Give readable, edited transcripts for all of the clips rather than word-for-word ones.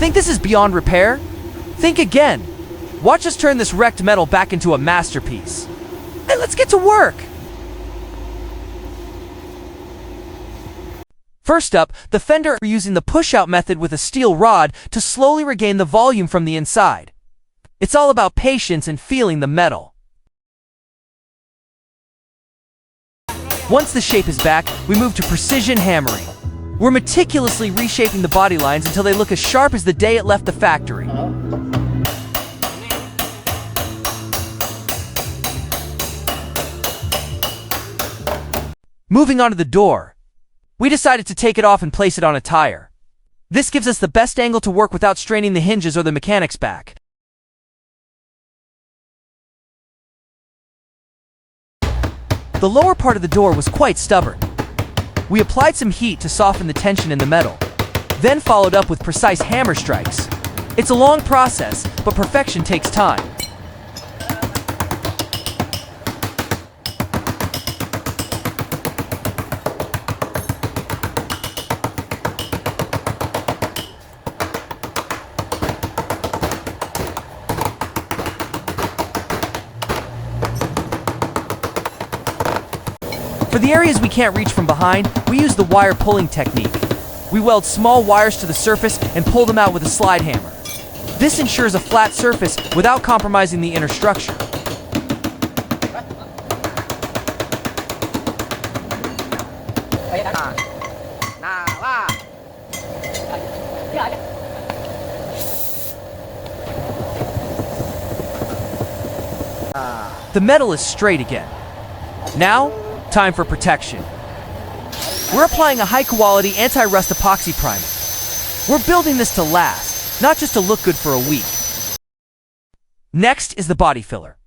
Think this is beyond repair? Think again. Watch us turn this wrecked metal back into a masterpiece. Hey, let's get to work! First up, the fender are using the push-out method with a steel rod to slowly regain the volume from the inside. It's all about patience and feeling the metal. Once the shape is back, we move to precision hammering. We're meticulously reshaping the body lines until they look as sharp as the day it left the factory. Moving on to the door. We decided to take it off and place it on a tire. This gives us the best angle to work without straining the hinges or the mechanic's back. The lower part of the door was quite stubborn. We applied some heat to soften the tension in the metal, then followed up with precise hammer strikes. It's a long process, but perfection takes time. For the areas we can't reach from behind, we use the wire pulling technique. We weld small wires to the surface and pull them out with a slide hammer. This ensures a flat surface without compromising the inner structure. The metal is straight again. Now, time for protection. We're applying a high-quality anti-rust epoxy primer. We're building this to last, not just to look good for a week. Next is the body filler.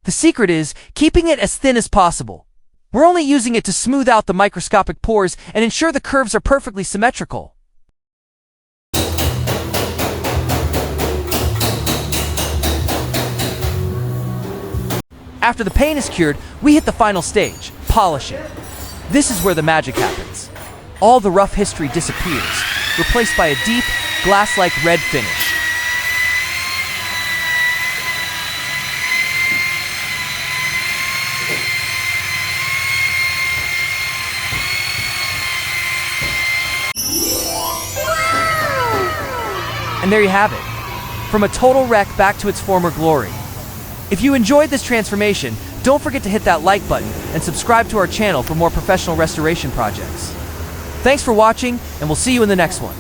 The secret is keeping it as thin as possible. We're only using it to smooth out the microscopic pores and ensure the curves are perfectly symmetrical. After the paint is cured, we hit the final stage, polishing. This is where the magic happens. All the rough history disappears, replaced by a deep, glass-like red finish. And there you have it. From a total wreck back to its former glory. If you enjoyed this transformation, don't forget to hit that like button and subscribe to our channel for more professional restoration projects. Thanks for watching, and we'll see you in the next one.